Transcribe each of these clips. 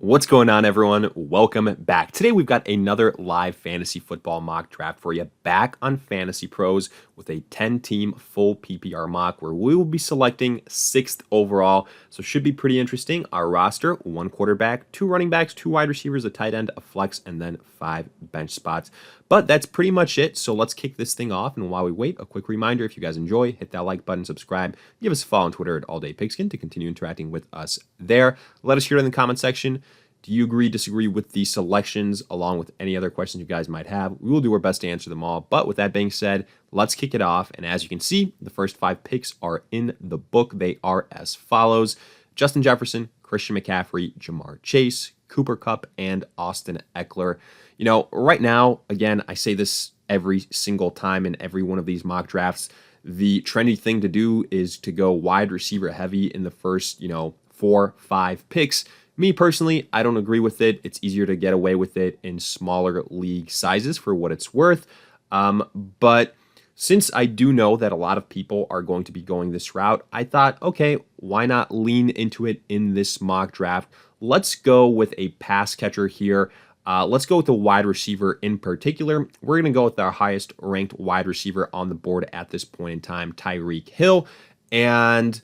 What's going on, everyone? Welcome back. Today, we've got another live fantasy football mock draft for you back on Fantasy Pros with a 10-team full PPR mock where we will be selecting 6th overall. So should be pretty interesting. Our roster, 1 quarterback, 2 running backs, 2 wide receivers, a tight end, a flex, and then 5 bench spots. But that's pretty much it. So let's kick this thing off. And while we wait, a quick reminder, if you guys enjoy, hit that like button, subscribe, give us a follow on Twitter at AllDayPigskin to continue interacting with us there. Let us hear in the comment section. Do you agree, disagree with the selections, along with any other questions you guys might have? We will do our best to answer them all. But with that being said, let's kick it off. And as you can see, the first 5 picks are in the book. They are as follows: Justin Jefferson, Christian McCaffrey, Jamar Chase, Cooper Kupp, and Austin Eckler. You know, right now, again, I say this every single time in every one of these mock drafts. The trendy thing to do is to go wide receiver heavy in the first, 4, 5 picks. Me personally, I don't agree with it. It's easier to get away with it in smaller league sizes for what it's worth. But since I do know that a lot of people are going to be going this route, I thought, okay, why not lean into it in this mock draft? Let's go with a pass catcher here. Let's go with the wide receiver in particular. We're going to go with our highest ranked wide receiver on the board at this point in time, Tyreek Hill. And,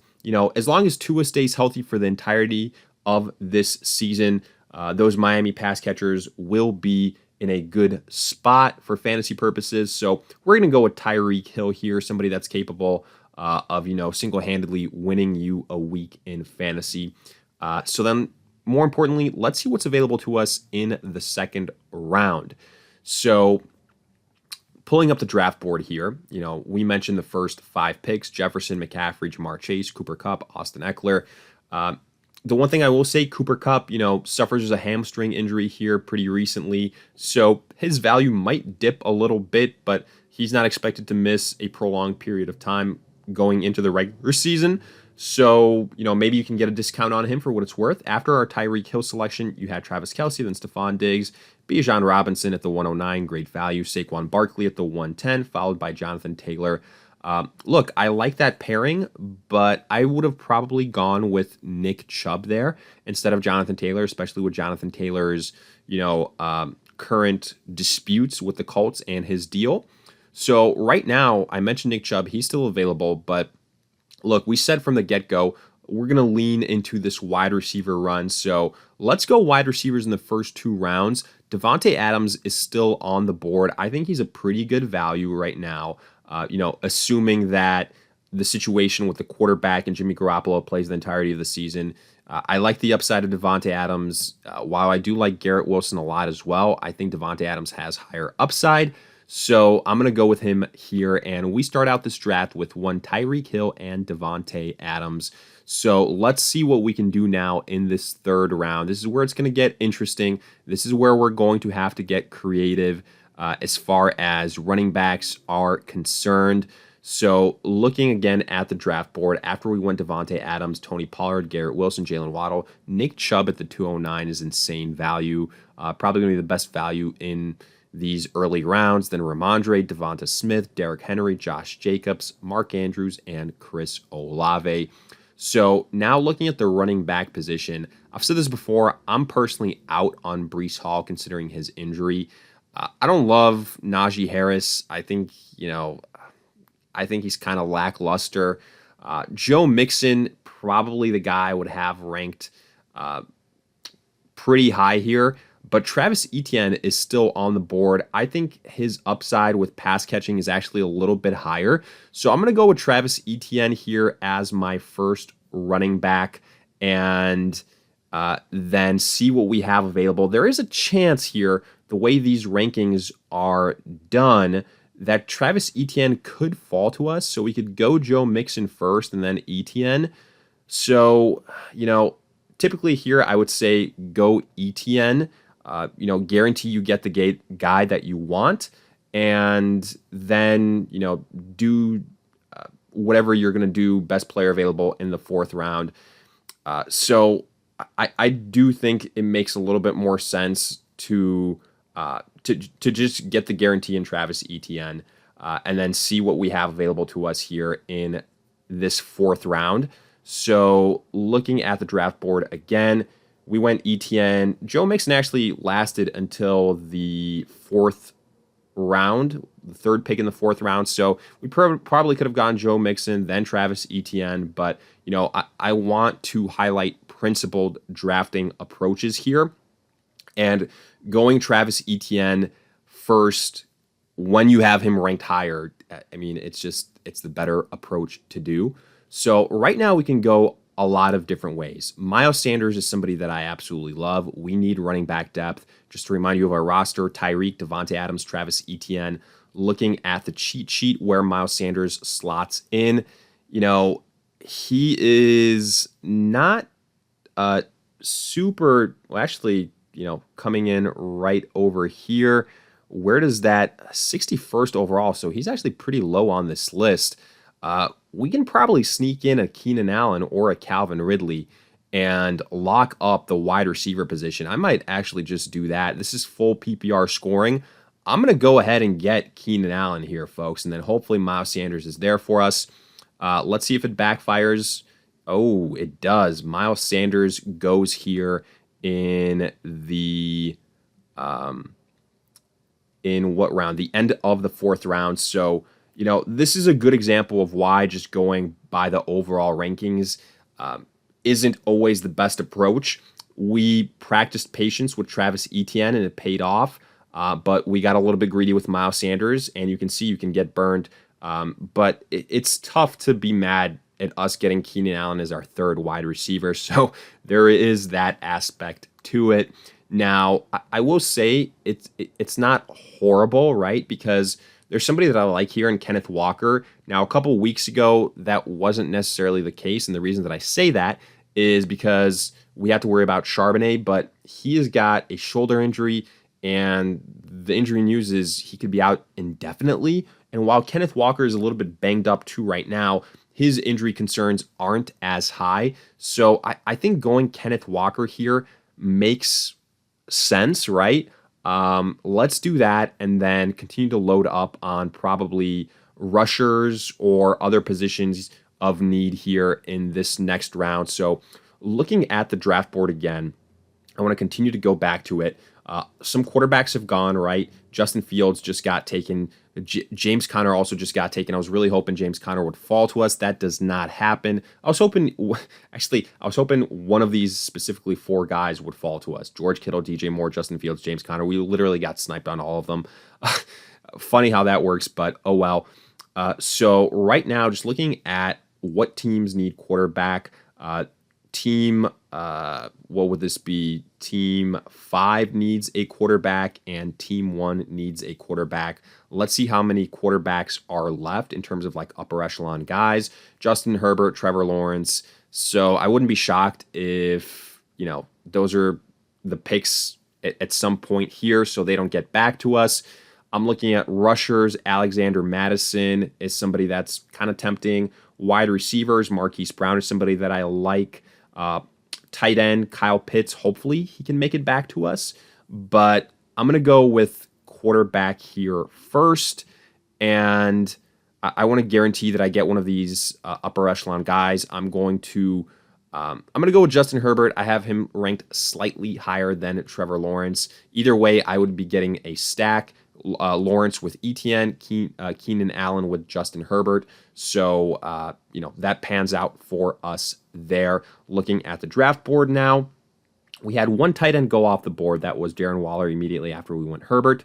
as long as Tua stays healthy for the entirety of this season, those Miami pass catchers will be in a good spot for fantasy purposes. So we're going to go with Tyreek Hill here, somebody that's capable of, single-handedly winning you a week in fantasy. So then, more importantly, let's see what's available to us in the second round. So pulling up the draft board here, we mentioned the first 5 picks: Jefferson, McCaffrey, Jamar Chase, Cooper Kupp, Austin Eckler. The one thing I will say, Cooper Kupp, suffers a hamstring injury here pretty recently, so his value might dip a little bit, but he's not expected to miss a prolonged period of time going into the regular season. So, maybe you can get a discount on him for what it's worth. After our Tyreek Hill selection, you had Travis Kelce, then Stephon Diggs, Bijan Robinson at the 109, great value, Saquon Barkley at the 110, followed by Jonathan Taylor. Look, I like that pairing, but I would have probably gone with Nick Chubb there instead of Jonathan Taylor, especially with Jonathan Taylor's, current disputes with the Colts and his deal. So right now, I mentioned Nick Chubb. He's still available, but look, we said from the get-go, we're going to lean into this wide receiver run. So let's go wide receivers in the first 2 rounds. Davante Adams is still on the board. I think he's a pretty good value right now. Assuming that the situation with the quarterback and Jimmy Garoppolo plays the entirety of the season. I like the upside of Davante Adams. While I do like Garrett Wilson a lot as well, I think Davante Adams has higher upside. So I'm going to go with him here. And we start out this draft with one Tyreek Hill and Davante Adams. So let's see what we can do now in this 3rd round. This is where it's going to get interesting. This is where we're going to have to get creative as far as running backs are concerned. So looking again at the draft board, after we went Davante Adams, Tony Pollard, Garrett Wilson, Jalen Waddle, Nick Chubb at the 209 is insane value. Probably going to be the best value in these early rounds. Then Ramondre, Devonta Smith, Derrick Henry, Josh Jacobs, Mark Andrews, and Chris Olave. So now looking at the running back position, I've said this before, I'm personally out on Breece Hall considering his injury. I don't love Najee Harris. I think he's kind of lackluster. Joe Mixon, probably the guy I would have ranked pretty high here. But Travis Etienne is still on the board. I think his upside with pass catching is actually a little bit higher. So I'm going to go with Travis Etienne here as my first running back and then see what we have available. There is a chance here, the way these rankings are done, that Travis Etienne could fall to us. So we could go Joe Mixon first and then Etienne. So, typically here I would say go Etienne. Guarantee you get the guy that you want, and then, do whatever you're going to do, best player available in the 4th round. So I do think it makes a little bit more sense to just get the guarantee in Travis Etienne and then see what we have available to us here in this 4th round. So looking at the draft board again, we went ETN. Joe Mixon actually lasted until the fourth round, the third pick in the fourth round. So we probably could have gone Joe Mixon, then Travis Etienne. But, I want to highlight principled drafting approaches here. And going Travis Etienne first when you have him ranked higher, I mean, it's the better approach to do. So right now we can go a lot of different ways. Miles Sanders is somebody that I absolutely love. We need running back depth. Just to remind you of our roster, Tyreek, Devontae Adams, Travis Etienne. Looking at the cheat sheet where Miles Sanders slots in, he is not super, well, actually, coming in right over here. Where does that 61st overall? So he's actually pretty low on this list. We can probably sneak in a Keenan Allen or a Calvin Ridley and lock up the wide receiver position. I might actually just do that. This is full PPR scoring. I'm going to go ahead and get Keenan Allen here, folks, and then hopefully Miles Sanders is there for us. Let's see if it backfires. Oh, it does. Miles Sanders goes here in the in what round? The end of the fourth round. So, this is a good example of why just going by the overall rankings isn't always the best approach. We practiced patience with Travis Etienne and it paid off, but we got a little bit greedy with Miles Sanders, and you can see you can get burned. But it's tough to be mad at us getting Keenan Allen as our third wide receiver. So there is that aspect to it. Now, I will say it's not horrible, right? Because there's somebody that I like here in Kenneth Walker. Now, a couple weeks ago, that wasn't necessarily the case. And the reason that I say that is because we have to worry about Charbonnet, but he has got a shoulder injury, and the injury news is he could be out indefinitely. And while Kenneth Walker is a little bit banged up too right now, his injury concerns aren't as high. So I think going Kenneth Walker here makes sense, right? Let's do that and then continue to load up on probably rushers or other positions of need here in this next round. So looking at the draft board again, I want to continue to go back to it. Some quarterbacks have gone, right? Justin Fields just got taken. James Conner also just got taken. I was really hoping James Conner would fall to us. That does not happen. I was hoping one of these specifically four guys would fall to us. George Kittle, DJ Moore, Justin Fields, James Conner. We literally got sniped on all of them. Funny how that works, but oh well. So right now, just looking at what teams need quarterback, what would this be? Team 5 needs a quarterback and team 1 needs a quarterback. Let's see how many quarterbacks are left in terms of like upper echelon guys. Justin Herbert, Trevor Lawrence. So I wouldn't be shocked if, those are the picks at some point here so they don't get back to us. I'm looking at rushers. Alexander Madison is somebody that's kind of tempting. Wide receivers, Marquise Brown is somebody that I like. Tight end, Kyle Pitts, hopefully he can make it back to us. But I'm going to go with quarterback here first. And I want to guarantee that I get one of these upper echelon guys. I'm going to go with Justin Herbert. I have him ranked slightly higher than Trevor Lawrence. Either way, I would be getting a stack. Lawrence with Etienne, Keenan Allen with Justin Herbert. So, that pans out for us there. Looking at the draft board now, we had one tight end go off the board. That was Darren Waller immediately after we went Herbert.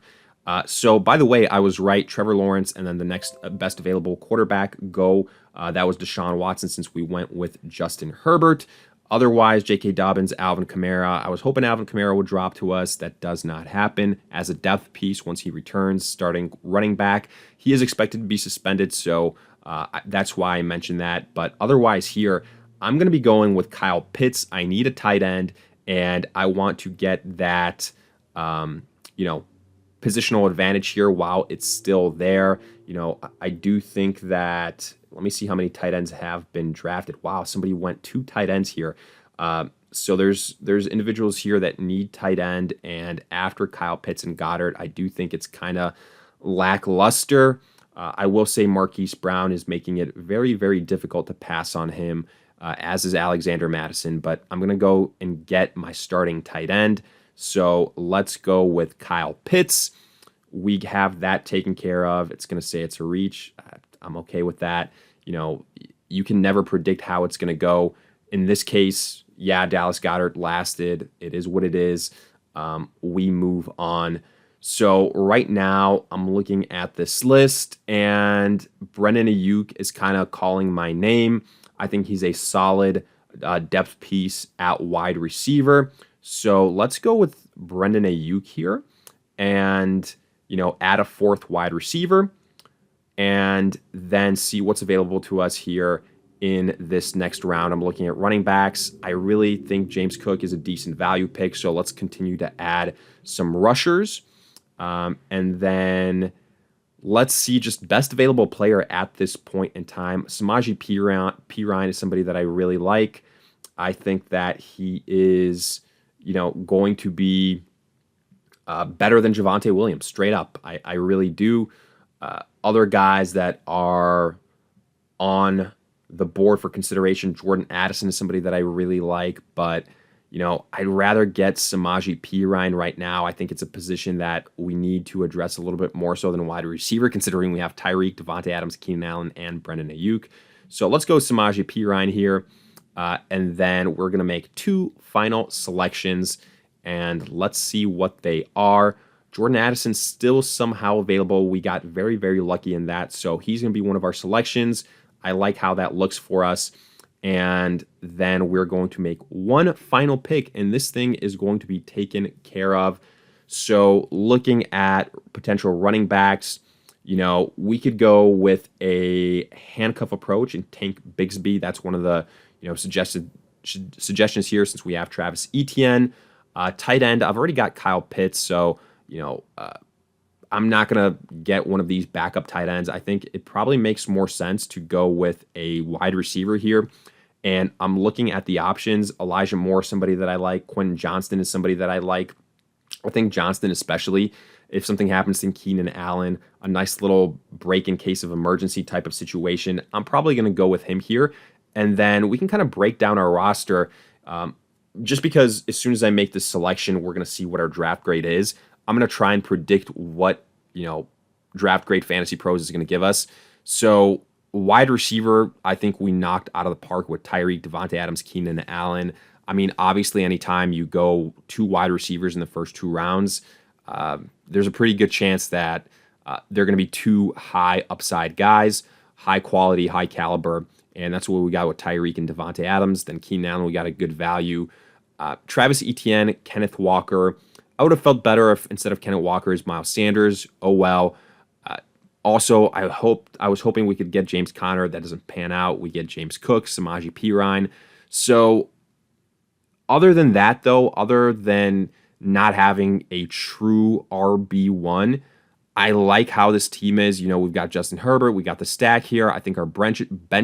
So, by the way, I was right. Trevor Lawrence and then the next best available quarterback go. That was Deshaun Watson since we went with Justin Herbert. Otherwise, J.K. Dobbins, Alvin Kamara. I was hoping Alvin Kamara would drop to us. That does not happen. As a depth piece, once he returns, starting running back, he is expected to be suspended, so that's why I mentioned that. But otherwise here, I'm going to be going with Kyle Pitts. I need a tight end, and I want to get that, positional advantage here while it's still there. I do think that, let me see how many tight ends have been drafted. Wow, somebody went 2 tight ends here. So there's individuals here that need tight end, and after Kyle Pitts and Goddard, I do think it's kind of lackluster. I will say Marquise Brown is making it very, very difficult to pass on him. as is Alexander Madison, but I'm going to go and get my starting tight end. So let's go with Kyle Pitts. We have that taken care of. It's going to say it's a reach. I'm okay with that. You can never predict how it's going to go. In this case, yeah, Dallas Goedert lasted. It is what it is. We move on. So right now, I'm looking at this list, and Brandon Ayuk is kind of calling my name. I think he's a solid depth piece at wide receiver. So let's go with Brandon Ayuk here and, add a fourth wide receiver and then see what's available to us here in this next round. I'm looking at running backs. I really think James Cook is a decent value pick, so let's continue to add some rushers. And then let's see just best available player at this point in time. Samaje Perine is somebody that I really like. I think that he is, going to be better than Javonte Williams, straight up. I really do. Other guys that are on the board for consideration, Jordan Addison is somebody that I really like, but I'd rather get Samaje Perine right now. I think it's a position that we need to address a little bit more so than wide receiver, considering we have Tyreek, Devontae Adams, Keenan Allen, and Brandon Ayuk. So let's go Samaje Perine here, and then we're going to make two final selections, and let's see what they are. Jordan Addison still somehow available. We got very, very lucky in that, so he's going to be one of our selections. I like how that looks for us. And then we're going to make one final pick, and this thing is going to be taken care of. So looking at potential running backs, we could go with a handcuff approach and Tank Bigsby. That's one of the suggestions here since we have Travis Etienne. Tight end, I've already got Kyle Pitts, so I'm not going to get one of these backup tight ends. I think it probably makes more sense to go with a wide receiver here. And I'm looking at the options. Elijah Moore, somebody that I like. Quentin Johnston is somebody that I like. I think Johnston, especially if something happens to Keenan Allen, a nice little break in case of emergency type of situation, I'm probably going to go with him here. And then we can kind of break down our roster just because as soon as I make this selection, we're going to see what our draft grade is. I'm going to try and predict what, draft grade FantasyPros is going to give us. So wide receiver, I think we knocked out of the park with Tyreek, Devontae Adams, Keenan Allen. I mean, obviously, anytime you go two wide receivers in the first two rounds, there's a pretty good chance that they're going to be two high upside guys, high quality, high caliber, and that's what we got with Tyreek and Devontae Adams. Then Keenan Allen, we got a good value. Travis Etienne, Kenneth Walker. I would have felt better if instead of Kenneth Walker is Miles Sanders. Oh well. Also, I was hoping we could get James Conner. That doesn't pan out. We get James Cook, Samaje Perine. So other than that, though, other than not having a true RB1, I like how this team is. We've got Justin Herbert. We got the stack here. I think our bench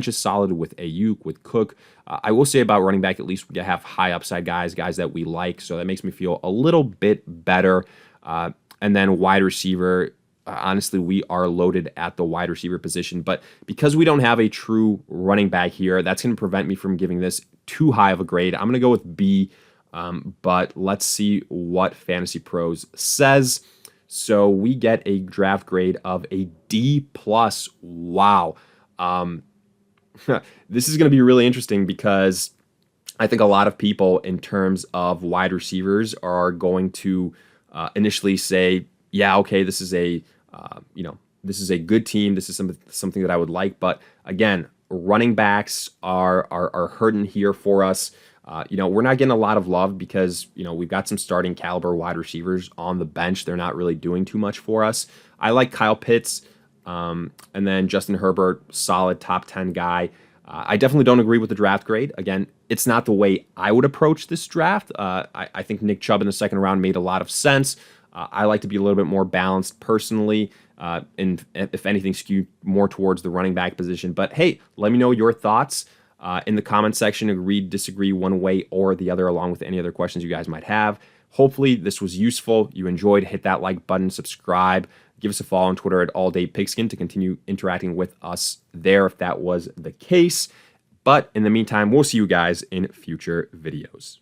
is solid with Ayuk, with Cook. I will say about running back, at least we have high upside guys that we like. So that makes me feel a little bit better. And then wide receiver, honestly, we are loaded at the wide receiver position. But because we don't have a true running back here, that's going to prevent me from giving this too high of a grade. I'm going to go with B, but let's see what FantasyPros says. So we get a draft grade of a D+. Wow. This is going to be really interesting because I think a lot of people in terms of wide receivers are going to initially say, yeah, okay, this is a good team. This is something that I would like. But again, running backs are hurting here for us. We're not getting a lot of love because, we've got some starting caliber wide receivers on the bench. They're not really doing too much for us. I like Kyle Pitts, and then Justin Herbert, solid top 10 guy. I definitely don't agree with the draft grade. Again, it's not the way I would approach this draft. I think Nick Chubb in the second round made a lot of sense. I like to be a little bit more balanced personally, and if anything, skew more towards the running back position. But hey, let me know your thoughts in the comment section. Agree, disagree one way or the other, along with any other questions you guys might have. Hopefully this was useful. You enjoyed. Hit that like button, subscribe, give us a follow on Twitter at AllDayPigskin to continue interacting with us there if that was the case. But in the meantime, we'll see you guys in future videos.